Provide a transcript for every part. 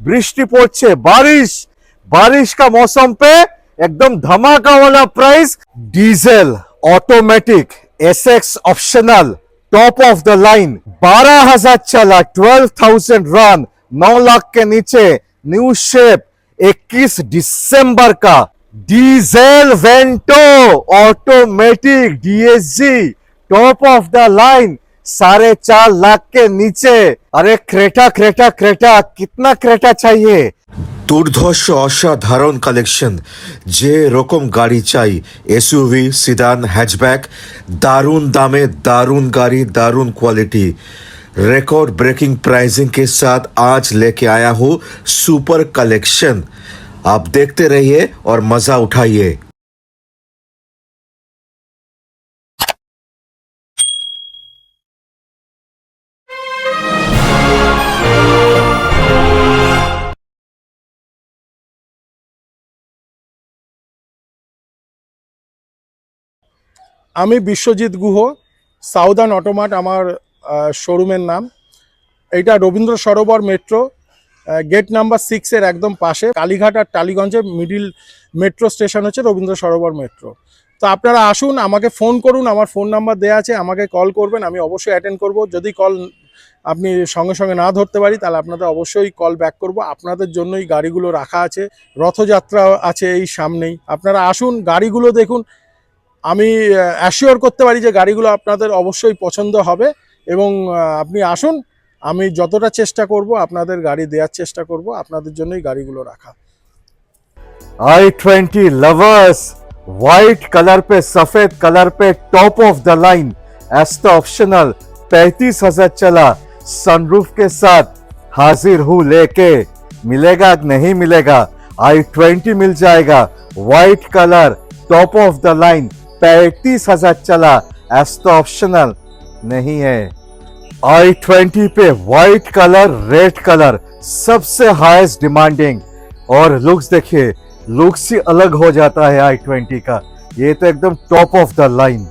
বৃষ্টি পড়ছে, बारिश बारिश का मौसम पे एकदम धमाका वाला price. Diesel automatic SX optional top of the line 12,000 चला, 12,000 रन, 9 लाख के नीचे, न्यू शेप, 21 दिसंबर का diesel Vento automatic DSG top of the line 4.5 lakh के नीचे। अरे क्रेटा क्रेटा क्रेटा, कितना क्रेटा चाहिए? দুর্ধর্ষ অসাধারণ কালেকশন, যে রকম গাড়ি চাই, এসইউভি, সিদান, হ্যাচব্যাক, दारुन दामे, दारुन गाड़ी, दारुन क्वालिटी, रिकॉर्ड ब्रेकिंग प्राइसिंग के साथ आज लेके आया हूँ सुपर कलेक्शन। आप देखते रहिए और मजा उठाइए। আমি বিশ্বজিৎ গুহ, সাউদার্ন অটোমার্ট আমার শোরুমের নাম। এইটা Rabindra Sarobar metro gate number 6-এর একদম পাশে, কালীঘাট আর টালিগঞ্জের মিডিল মেট্রো স্টেশন হচ্ছে রবীন্দ্র সরোবর মেট্রো। তো আপনারা আসুন, আমাকে ফোন করুন, আমার ফোন নাম্বার দেওয়া আছে, আমাকে কল করবেন, আমি অবশ্যই অ্যাটেন্ড করব। যদি কল আপনি সঙ্গে সঙ্গে না ধরতে পারি তাহলে আপনাদের অবশ্যই কল ব্যাক করব। আপনাদের জন্যই গাড়িগুলো রাখা আছে, রথযাত্রা আছে এই সামনেই, আপনারা আসুন, গাড়িগুলো দেখুন। আমি অ্যাসিওর করতে পারি যে গাড়িগুলো আপনাদের অবশ্যই পছন্দ হবে এবং আপনি আসুন, আমি যতটা চেষ্টা করব আপনাদের গাড়ি দেওয়ার চেষ্টা করব, আপনাদের জন্যই গাড়িগুলো রাখা। i20 लवर्स, व्हाइट कलर पे सफेद कलर पे top of the line, एस्टा optional 35,000 चला, सनरूफ के साथ हाजिर हूँ लेके। मिलेगा नहीं मिलेगा? i20 मिल जाएगा, white colour top of the line 35,000 चला, एस्टा ऑप्शनल नहीं है। i20 पे व्हाइट कलर, रेड कलर सबसे हाईएस्ट डिमांडिंग, और लुक्स देखिए, लुक्स ही अलग हो जाता है i20 का, ये तो एकदम top of the line.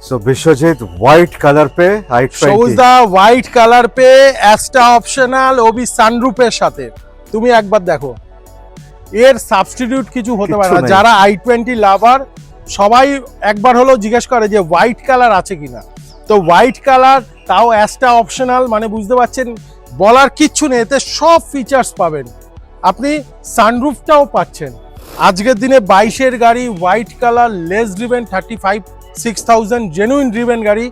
So Biswajit, white colour पे i20, সবুজদা হোয়াইট কালার পে অ্যাস্টা অপশনাল ওবি সানরুফের সাথে, তুমি একবার দেখো, এর সাবস্টিটিউট কিছু হতে পারে না। যারা i20 লাভার সবাই একবার হলো জিজ্ঞেস করে যে হোয়াইট কালার আছে কিনা। তো হোয়াইট কালার, তাও অ্যাস্টা অপশনাল, মানে বুঝতে পারছেন, বলার কিচ্ছু নেই, এতে সব ফিচার্স পাবেন, আপনি সানরুফটাও পাচ্ছেন। আজকের দিনে 22-এর গাড়ি, white colour, less driven, 35,000-6,000 genuine driven গাড়ি।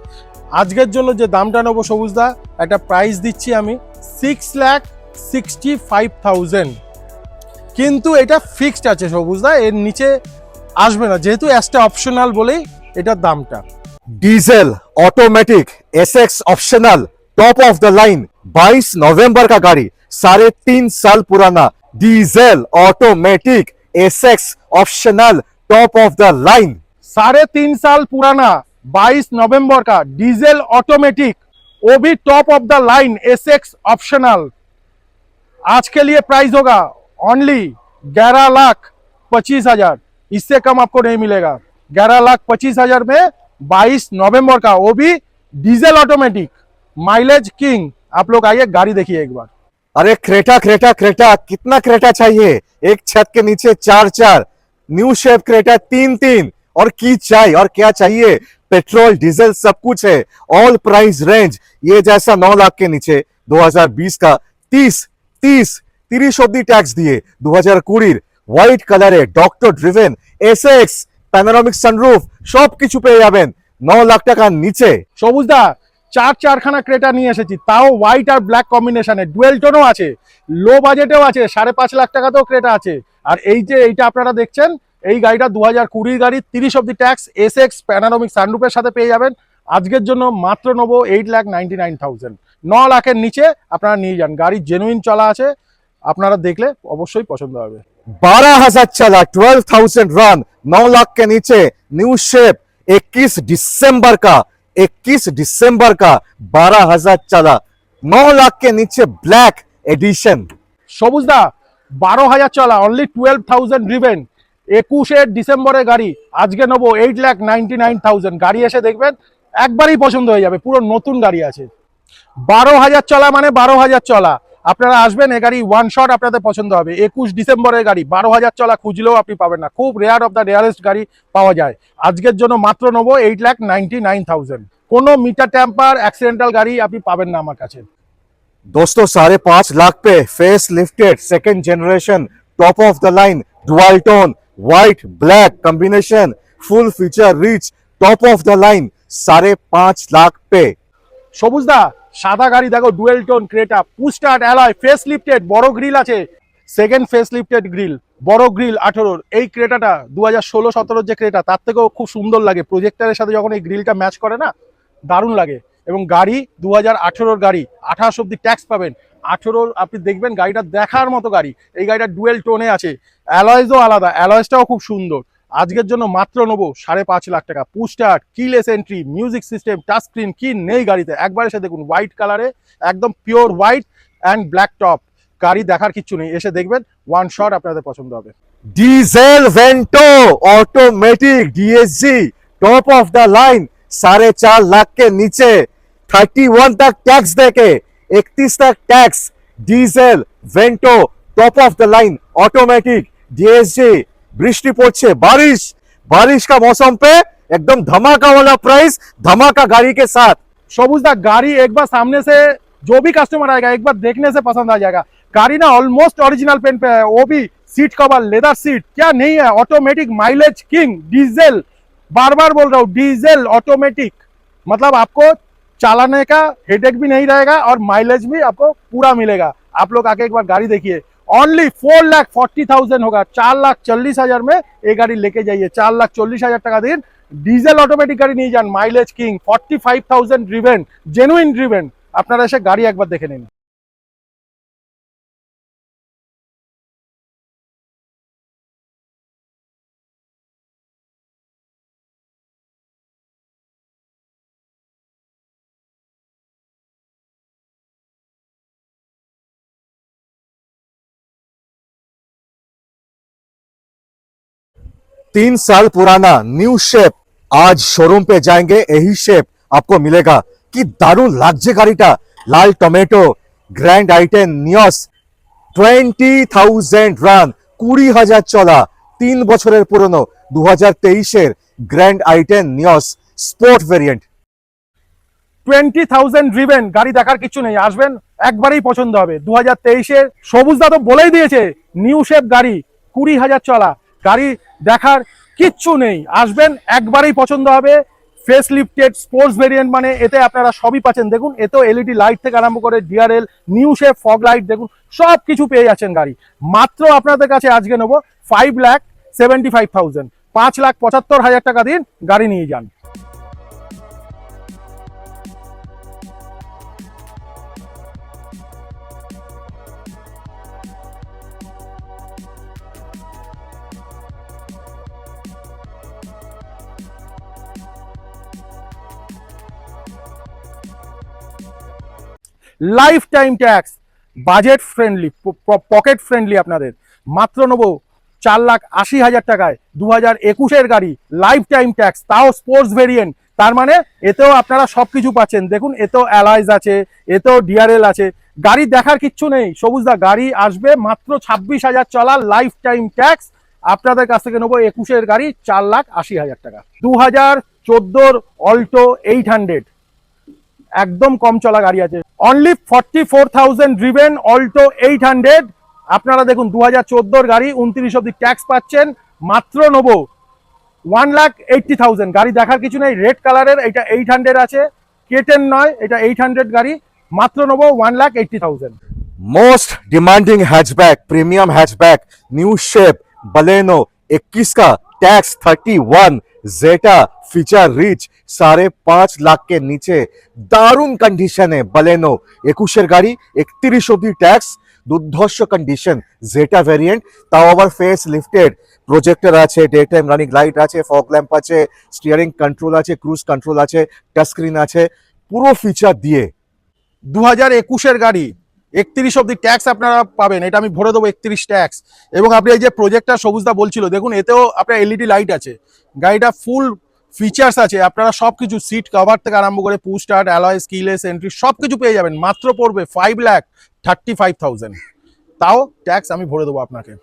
আজকের জন্য যে দামটা নেবো সবুজদা, একটা প্রাইস দিচ্ছি আমি 6,65,000, কিন্তু এটা ফিক্সড আছে সবুজদা, এর নিচে আসবে না, যেহেতু অ্যাস্টা অপশনাল বলেই এটার দামটা। Diesel automatic SX optional top of the line, 22 नवंबर का गाड़ी, 3.5 साल पुराना, diesel automatic SX optional top of the line. 3.5 साल पुराना, 22 नवंबर का, डीजल ऑटोमेटिक, वो भी top of the line, SX optional. आज के लिए प्राइस होगा ओनली 11,25,000, इससे कम आपको नहीं मिलेगा। 11,25,000 में 22 नवंबर का, वो भी डीजल ऑटोमेटिक, माइलेज किंग। आप लोग आइए, गाड़ी देखिए एक बार। अरे क्रेटा क्रेटा क्रेटा, कितना क्रेटा चाहिए? एक छत के नीचे 4-4, न्यू शेप क्रेटा 3-3, और की चाहिए और क्या चाहिए? पेट्रोल डीजल सब कुछ है, ऑल प्राइस रेंज। ये जैसा 9 लाख के नीचे 2020 का 30 অব্দি ট্যাক্স দিয়ে 2020 হোয়াইট কালারে doctor driven Essex panoramic sunroof সবকিছু পেয়ে যাবেন 9 লাখ টাকার নিচে। সবুজদা, চারখানা ক্রেটা নিয়ে এসেছি, তাও হোয়াইট আর ব্ল্যাক কম্বিনেশনে, ডুয়েল টোনও আছে, লো বাজেটেও আছে, 5.5 লাখ টাকাতেও ক্রেটা আছে। আর এই যে এইটা আপনারা দেখছেন, এই গাড়িটা 2020 গাড়ি, 30 অব্দি ট্যাক্স, এসএক্স প্যানোরামিক সানরুফের সাথে পেয়ে যাবেন। আজকের জন্য মাত্র নেবো 8,99,000, 9 লাখের নিচে আপনারা নিয়ে যান। গাড়ি জেনুইন চলা আছে, আপনারা দেখলে অবশ্যই পছন্দ হবে। 12,000 चला, 12,000 रन, 9 लाख के नीचे, न्यू शेप, 21 दिसंबर का 12,000 चला, 9 लाख के नीचे ब्लैक एडिशन। সবুজদা 12,000 চলা, অনলি 12,000 রিভেন, 21 ডিসেম্বরের গাড়ি, আজকে নেবো 8,99,000। গাড়ি এসে দেখবেন একবারই পছন্দ হয়ে যাবে, পুরো নতুন গাড়ি আছে। 12,000 চলা মানে 12,000 চলা, আপনারা আসবেন, এ গাড়ি ওয়ান শট আপনাদের পছন্দ হবে। 21 ডিসেম্বরের গাড়ি, 12,000 চলা খুঁজলেও আপনি পাবেন না, খুব রেয়ার অফ দ্য রেয়ারেস্ট গাড়ি পাওয়া যায়। আজকের জন্য মাত্র নেবো 8,99,000। কোনো মিটার ট্যাম্পার অ্যাক্সিডেন্টাল গাড়ি আপনি পাবেন না আমার কাছে। दोस्तों 5.5 लाख पे face lifted second generation top of the line dual tone white black combination full feature rich top of the line 5.5 lakh पे। সবুজদা সাদা গাড়ি দেখো, dual tone Creta, push start alloy, face lifted, বড় গ্রিল আছে, সেকেন্ড ফেস লিফটেড গ্রিল, বড় grill 18। এই ক্রেটাটা 2016-17 যে ক্রেটা তার থেকেও খুব সুন্দর লাগে, প্রজেক্টারের সাথে যখন এই গ্রিলটা ম্যাচ করে না, দারুণ লাগে। এবং গাড়ি 2018 গাড়ি, 28 অব্দি ট্যাক্স পাবেন। 18 আপনি দেখবেন গাড়িটা দেখার মতো গাড়ি। এই গাড়িটা ডুয়েল টোনে আছে, অ্যালয়েজও আলাদা, অ্যালয়েজটাও খুব সুন্দর। আজকের জন্য মাত্র নেবো 5.5 লাখ টাকা। Push start, keyless entry, music system, touch screen, কি নেই গাড়িতে, একবার এসে দেখুন। হোয়াইট কালারে, একদম pure white and black top, গাড়ি দেখার কিচ্ছু নেই, এসে দেখবেন ওয়ান শট আপনাদের পছন্দ হবে। Diesel Vento automatic DSG top of the line 4.5 lakh के नीचे, 31 तक टैक्स देके 31 तक tax, diesel Vento top of the line automatic DSG. বৃষ্টি পড়ছে, बारिश का मौसम पे एकदम धमाका वाला प्राइस, धमाका गाड़ी के साथ। সবুজদা গাড়ি একবার সামনে से जो भी कस्टमर आएगा एक बार देखने से पसंद आ जाएगा। गाड़ी ना ऑलमोस्ट ओरिजिनल पेन पे है, वो भी सीट कवर लेदर सीट, क्या नहीं है, ऑटोमेटिक माइलेज किंग, डीजल, बार बार बोल रहा हूँ डीजल ऑटोमेटिक, मतलब आपको चलाने का हेडेक भी नहीं रहेगा और माइलेज भी आपको पूरा मिलेगा। आप लोग आके एक बार गाड़ी देखिए, ओनली 4,40,000 होगा, 4,40,000 में ये गाड़ी लेके जाइए। 4,40,000 টাকা দিন, ডিজেল অটোমেটিক গাড়ি নিয়ে যান, mileage king, 45,000 driven, genuine driven. আপনারা এসে গাড়ি একবার দেখে নিন। तीन साल पुराना न्यू शेप, आज शोरूम पे जाएंगे यही शेप आपको मिलेगा। कि दारुण लागছে গাড়িটা, লাল টমেটো, গ্র্যান্ড আইটেন নিয়স, 20,000 রান, 20,000 চলা, 3 বছরের পুরনো 2023-এর গ্র্যান্ড আইটেন নিয়স স্পোর্ট ভেরিয়েন্ট। 20,000 ড্রিভেন, গাড়ি দেখার কিছু নেই, আসবেন একবারেই পছন্দ হবে। 2023-এর সবুজদা তো বলেই দিয়েছে, নিউ শেপ গাড়ি, 20,000 চলা, গাড়ি দেখার কিচ্ছু নেই, আসবেন একবারেই পছন্দ হবে। ফেস লিফটেড স্পোর্টস ভেরিয়েন্ট মানে এতে আপনারা সবই পাচ্ছেন। দেখুন এতেও এলইডি লাইট থেকে আরম্ভ করে DRL, new shape fog light, দেখুন সব কিছু পেয়ে যাচ্ছেন গাড়ি। মাত্র আপনাদের কাছে আজকে নেবো 5,75,000, 5,75,000 টাকা দিন, গাড়ি নিয়ে যান। Life time tax, budget friendly, pocket friendly, আপনাদের মাত্র নেবো 4,80,000 টাকায়। 2021-এর গাড়ি, লাইফ টাইম ট্যাক্স, তাও স্পোর্টস ভেরিয়েন্ট, তার মানে এতেও আপনারা সবকিছু পাচ্ছেন। দেখুন এতেও অ্যালয়েজ আছে, এতেও ডিআরএল আছে, গাড়ি দেখার কিচ্ছু নেই। সবুজদা গাড়ি আসবে মাত্র 26,000 চলা, লাইফ টাইম ট্যাক্স, আপনাদের কাছ থেকে নেবো 21-এর গাড়ি 4,80,000 টাকা। 2014 অল্টো 800, একদম কম চলা গাড়ি আছে, অনলি 44,000 ড্রিভেন অল্টো 800। আপনারা দেখুন 2014 গাড়ি, 29 অব্দি ট্যাক্স পাচ্ছেন, মাত্র নেবো 1,80,000। গাড়ি দেখার কিছু নেই, রেড কালারের, এটা 800 আছে, কেটেন নয়, এটা 800 গাড়ি, মাত্র নেবো 1,80,000। Most demanding hatchback, premium hatchback, new shape Baleno, 21 का टैक्स 31, जेटा फीचर रिच, 5.5 लाख के नीचे, दारुण कंडीशन है बलेनो। 21 गाड़ी, 31 অব্দি ট্যাক্স, দুর্ধর্ষ কন্ডিশন জেটা ভ্যারিয়েন্ট, তাও আবার ফেস লিফটেড, প্রজেক্টর আছে, ডে টাইম রানিং লাইট আছে, ফগ ল্যাম্প আছে, স্টিয়ারিং কন্ট্রোল আছে, ক্রুজ কন্ট্রোল আছে, টাচ স্ক্রিন আছে, পুরো ফিচার দিয়ে 2021-এর গাড়ি 31 অব্দি ট্যাক্স আপনারা পাবেন, এটা আমি ভরে দেবো 31 ট্যাক্স। এবং আপনি এই যে প্রজেক্টর সবুজদা বলছিল, দেখুন এতেও আপনার এলইডি লাইট আছে, গাড়িটা ফুল ফিচার্স আছে, আপনারা সব কিছু সিট কভার থেকে আরম্ভ করে পুশ স্টার্ট, অ্যালয়, স্কিলেস এন্ট্রি সব কিছু পেয়ে যাবেন। মাত্র পড়বে 5,35,000, তাও ট্যাক্স আমি ভরে দেবো আপনাকে।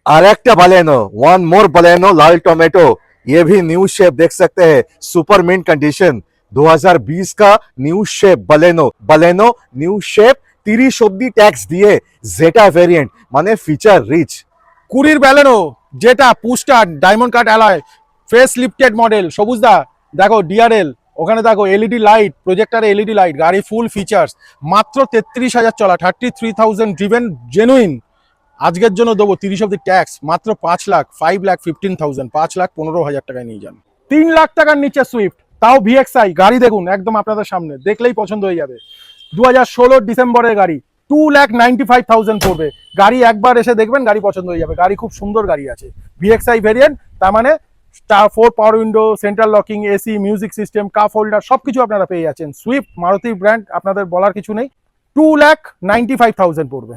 और एक बलेनो, वन मोर बलेनो लाल टोमेटो, ये भी न्यू शेप देख सकते हैं, सुपर मिंट कंडीशन, 2020 का new shape Baleno, Baleno new shape, 30 অব্দি ট্যাক্স দিয়ে, জেটা ভেরিয়েন্ট মানে ফিচার রিচ। 20 ব্যালেনো যেটা push start diamond cut alloy face lifted model, সবুজদা দেখো ডিআরএল, ওখানে দেখো এলইডি লাইট, প্রজেক্টারে এলইডি লাইট, গাড়ি ফুল ফিচার্স, মাত্র 33,000 চলা, 33,000 ড্রিভেন জেনুইন। আজকের জন্য দেবো 30 অব্দি ট্যাক্স মাত্র 5,15,000, 5,15,000 টাকায় নিয়ে যান। 3 লাখ টাকার নিচে সুইফট, তাও ভিএক্সআই গাড়ি দেখুন একদম আপনাদের সামনে, দেখলেই পছন্দ হয়ে যাবে। 2016 ডিসেম্বরের গাড়ি, 2,95,000 পড়বে। গাড়ি একবার এসে দেখবেন, গাড়ি পছন্দ হয়ে যাবে। গাড়ি খুব সুন্দর গাড়ি আছে, ভিএক্সআই ভেরিয়েন্ট, তার মানে 4 পাওয়ার window, central locking, AC, music system, cup holder সবকিছু আপনারা পেয়ে যাচ্ছেন। সুইফট মারুতি ব্র্যান্ড, আপনাদের বলার কিছু নেই। 2,95,000 পড়বে।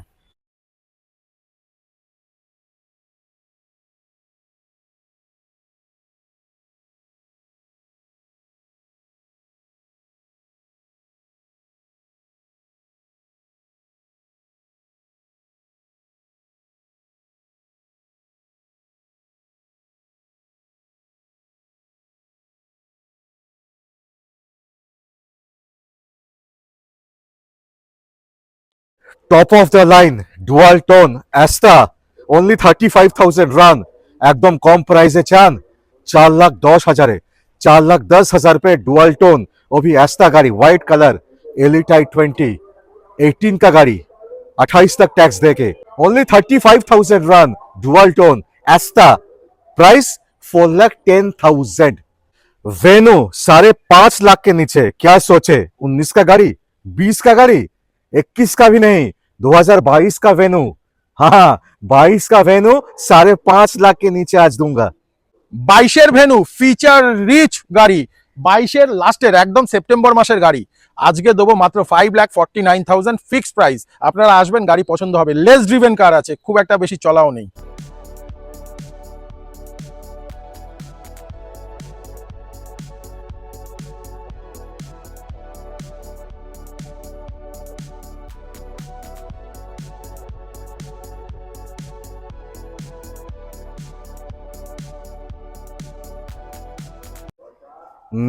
Top of the line dual tone एस्टा, only 35,000 run, একদম কম প্রাইসে চান, 4,10,000, 4,10,000 पे डुअल टोन, वो भी एस्टा गाड़ी व्हाइट कलर, एलिट i20, 18 का गाड़ी, 28 तक टैक्स देके, only 35,000 run, dual tone एस्टा, price 4,10,000। वेनो 5.5 lakh के नीचे क्या सोचे, 19 का गाड़ी, 20 का गाड़ी, 21 का भी नहीं, 2022 का वेन्यू, हाँ 22 का वेन्यू 5.5 लाख के नीचे आज दूंगा। 22-এর ভেনু ফিচার রিচ গাড়ি, 22-এর লাস্টের একদম সেপ্টেম্বর মাসের গাড়ি, আজকে দেবো মাত্র 5,49,000 ফিক্সড প্রাইস। আপনারা আসবেন, গাড়ি পছন্দ হবে, লেস ড্রিভেন কার আছে, খুব একটা বেশি চলাও নেই।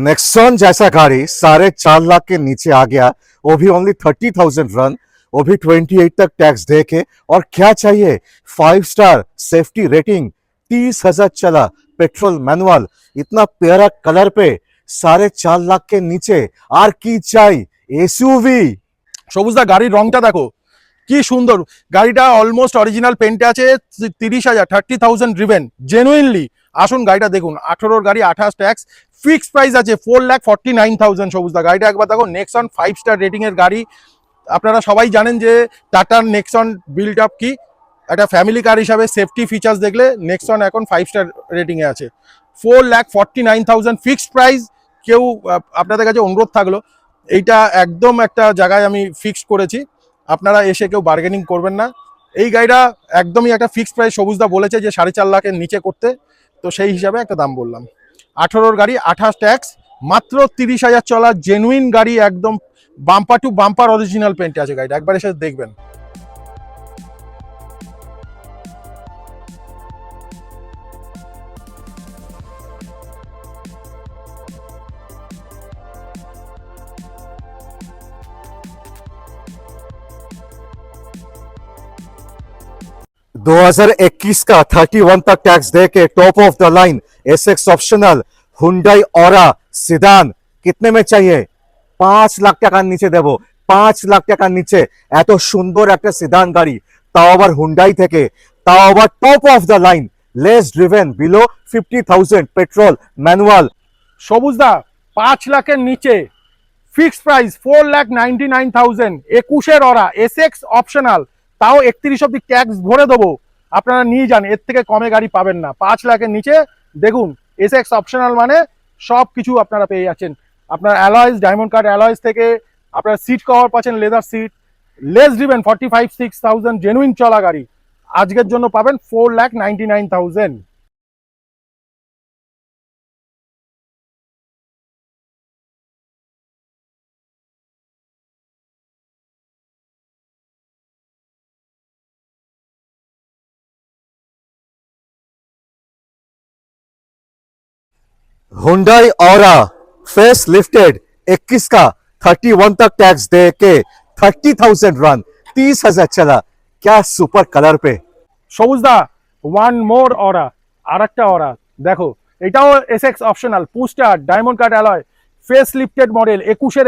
नेक्सॉन जैसा गाड़ी 4.5 लाख के नीचे आ गया, वो भी ओनली 30,000 रन, वो भी 28 तक टैक्स दे के, और क्या चाहिए, 5 स्टार सेफ्टी रेटिंग, 30,000 चला, पेट्रोल मैनुअल, इतना प्यारा कलर पे 4.5 लाख के नीचे, আর কি চাই, এসইউভি। সবুজদা গাড়ির রংটা দেখো কি সুন্দর, গাড়িটা অলমোস্ট অরিজিনাল পেন্টে আছে, 30,000, 30,000 ড্রিভেন জেনুইনলি। আসুন গাড়িটা দেখুন, 18-র গাড়ি, 28 ট্যাক্স, ফিক্সড প্রাইস আছে 4,49,000। সবুজদা গাড়িটা একবার দেখো, নেক্সন 5 স্টার রেটিং এর গাড়ি। আপনারা সবাই জানেন যে টাটার নেক্সন বিল্ড আপ কি, একটা ফ্যামিলি কার হিসাবে সেফটি ফিচার্স দেখলে নেক্সন এখন 5 স্টার রেটিং এ আছে। 4,49,000 ফিক্সড প্রাইস। কেউ আপনাদের কাছে অনুরোধ থাকলো, এইটা একদম একটা জায়গায় আমি ফিক্সড করেছি, আপনারা এসে কেউ বার্গেনিং করবেন না। এই গাড়িটা একদমই একটা ফিক্সড প্রাইস, সবুজদা বলেছে যে 4.5 লাখের নিচে করতে, তো সেই হিসাবে একটা দাম বললাম। 18-র গাড়ি, 28 ট্যাক্স, মাত্র 30,000 চলা, জেনুইন গাড়ি, একদম বাম্পার টু বাম্পার অরিজিনাল পেন্টে আছে গাড়িটা, একবার এসে দেখবেন। 2021 का 31 तक टैक्स दे के top of the line SX optional Hyundai Aura sedan कितने में चाहिए 5 লাখ টাকার নিচে দেব 5 লাখ টাকার নিচে এত সুন্দর একটা সিদান গাড়ি তাও আবার হুন্ডাই থেকে তাও আবার top of the line less driven below 50,000 petrol manual সবুজদা 5 লাখের নিচে ফিক্সড প্রাইস 4,99,000 21-এর অরা এসএক্স অপশনাল তাও 31 অব্দি ট্যাক্স ভরে দেবো আপনারা নিয়ে যান এর থেকে কমে গাড়ি পাবেন না 5 লাখের নিচে দেখুন এসএক্স অপশনাল মানে সব কিছু আপনারা পেয়ে যাচ্ছেন আপনার অ্যালয়েজ ডায়মন্ড কাট অ্যালয়েজ থেকে আপনার সিট কভার পাচ্ছেন leather seat less driven 45,000-6,000 genuine চলা গাড়ি আজকের জন্য পাবেন 4,99,000 हुंडई ऑरा फेस लिफ्टेड 21 का 31 तक टैक्स दे के 30,000 रन 30,000 चला क्या सुपर कलर पे সবুজদা ওয়ান মোর অরা আর একটা অরা দেখো এটাও SX optional push start diamond cut alloy face lifted model 21-এর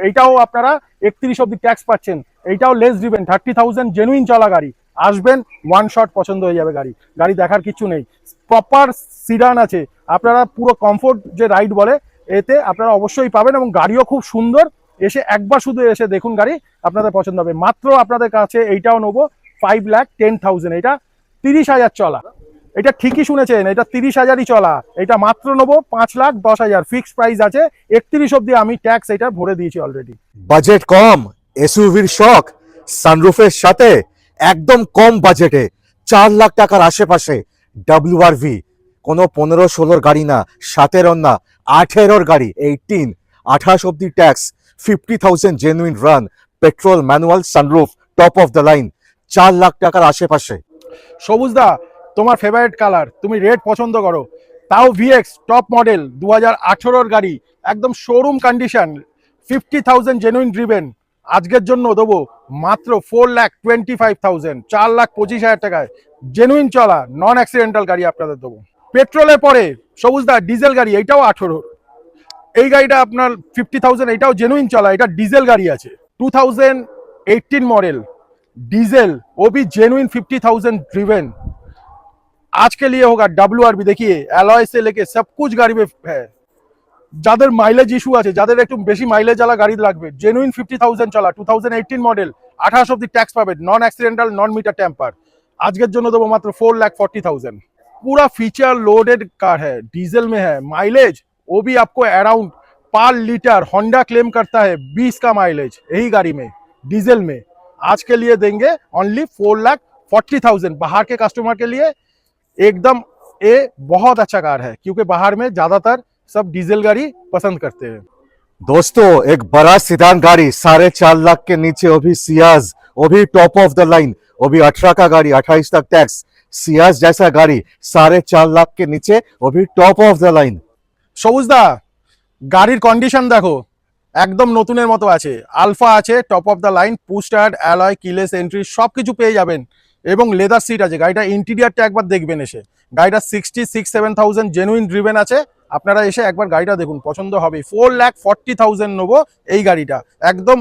এইটাও আপনারা 31 অব্দি ট্যাক্স পাচ্ছেন এইটাও লেস ড্রিভেন 30,000 জেনুইন চলা গাড়ি আসবেন ওয়ান শট পছন্দ হয়ে যাবে গাড়ি গাড়ি দেখার কিছু নেই প্রপার সিডান আছে আপনারা পুরো কমফোর্ট যে রাইড বলে এতে আপনারা অবশ্যই পাবেন এবং গাড়িও খুব সুন্দর এসে একবার শুধু এসে দেখুন গাড়ি আপনাদের পছন্দ হবে মাত্র আপনাদের কাছে এইটাও নেবো 5,10,000 এটা 30,000 চলা এটা ঠিকই শুনেছেন এটা 30,000ই চলা এটা মাত্র নেবো 5,10,000 ফিক্সড প্রাইস আছে 31 অব্দি আমি ট্যাক্স এটা ভরে দিয়েছি অলরেডি বাজেট কম এসইউভির শখ সানরুফের সাথে একদম কম বাজেটে 4 লাখ টাকার আশেপাশে ডব্লিউআরভি কোনো 15-16 গাড়ি না 17 না 18 গাড়ি 18 28 অব্দি tax 50,000 genuine run petrol manual sunroof top of the line 4 lakh টাকার আশেপাশে সবুজদা তোমার ফেভারিট কালার তুমি রেড পছন্দ করো তাও ভিএক্স টপ মডেল 2018-এর গাড়ি একদম শোরুম কন্ডিশন 50,000 জেনুইন ড্রিভেন আজকের জন্য দেবো মাত্র 4,25,000 4,25,000 টাকায় জেনুইন চলা নন অ্যাক্সিডেন্টাল গাড়ি আপনাদের দেবো পেট্রোলের পরে সবুজদা ডিজেল গাড়ি এইটাও 18 এই গাড়িটা আপনার 50,000 এটাও জেনুইন চলা এটা ডিজেল গাড়ি আছে 2018 मॉडल डीजल वो भी जेन्युइन 50,000 ड्रिवन आज के लिए होगा डब्ल्यूआरबी देखिए एलॉय से लेके सब कुछ गाड़ी में है যাদের মাইলেজ ইস্যু আছে যাদের একটু বেশি মাইলেজ वाला গাড়ি লাগবে জেনুইন 50,000 চলা 2018 মডেল 28 অবধি ট্যাক্স পাবেন নন অ্যাক্সিডেন্টাল নন মিটার টেম্পার আজকের জন্য দেবো মাত্র 4,40,000 पूरा फीचर लोडेड कार है डीजल में है माइलेज वो भी आपको अराउंड पर लीटर होंडा क्लेम करता है 20 का माइलेज यही गाड़ी में डीजल में आज के लिए देंगे ओनली 4,40,000 बाहर के कस्टमर के लिए एकदम ये बहुत अच्छा कार है क्योंकि बाहर में ज्यादातर सब डीजल गाड़ी पसंद करते हैं दोस्तों एक बड़ा सिदान गाड़ी 4.5 लाख के नीचे वो भी सियाज वो भी टॉप ऑफ द लाइन वो भी 18 का गाड़ी 28 तक टैक्स सियाज जैसा गाड़ी 4.5 लाख के नीचे वो भी टॉप ऑफ द लाइन সবুজদা গাড়ির কন্ডিশন দেখো একদম নতুনের মতো আছে আলফা আছে top of the line push start alloy keyless entry সবকিছু পেয়ে যাবেন এবং লেদার সিট আছে গাড়িটা ইন্টেরিয়রটা একবার দেখবেন এসে গাড়িটা 66-7,000 জেনুইন ড্রিভেন আছে আপনারা এসে একবার গাড়িটা দেখুন পছন্দ হবে 4,40,000 নেবো এই গাড়িটা একদম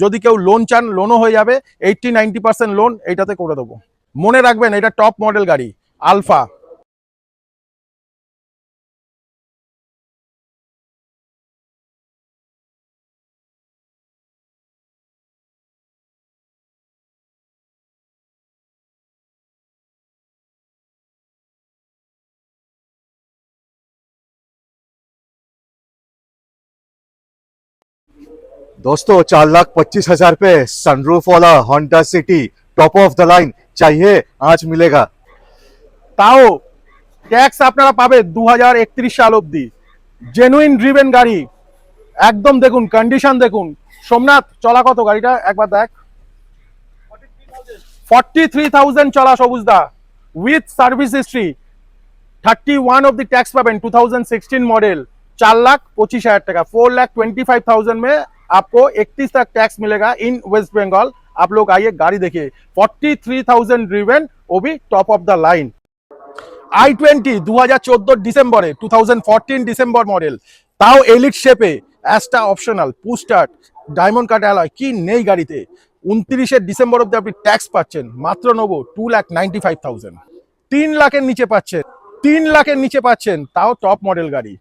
যদি কেউ লোন চান লোনও হয়ে যাবে 80-90% লোন এইটাতে করে দেবো মনে রাখবেন এটা টপ মডেল গাড়ি আলফা दोस्तों 4,25,000 पे सनरूफ वाला Honda city top of the line चाहिए आज मिलेगा তাও ট্যাক্স আপনারা পাবে 2031 সাল অবধি জেনুইন ড্রিভেন গাড়ি একদম দেখুন কন্ডিশন দেখুন সোমনাথ চলা কত গাড়িটা একবার দেখ 43,000 চলা সবুজদা with service history 31 of the tax पाबेन 2016 मॉडल 4,25,000 টাকা 4,25,000 में आपको 31 तक टैक्स मिलेगा इन वेस्ट बंगाल आप लोग आइए गाड़ी देखिए 43,000 ड्रिवन ওবি top of the line. i20 2014 ডিসেম্বরে 2014 ডিসেম্বর মডেল, তাও এলিট শেপে, Asta optional, push start, diamond cut alloy, কি নেই গাড়িতে। 29 ডিসেম্বর অব্দি আপনি ট্যাক্স পাচ্ছেন, মাত্র নেবো 2,95,000। 3 লাখের নিচে পাচ্ছেন, 3 লাখের নিচে পাচ্ছেন, তাও টপ মডেল গাড়ি।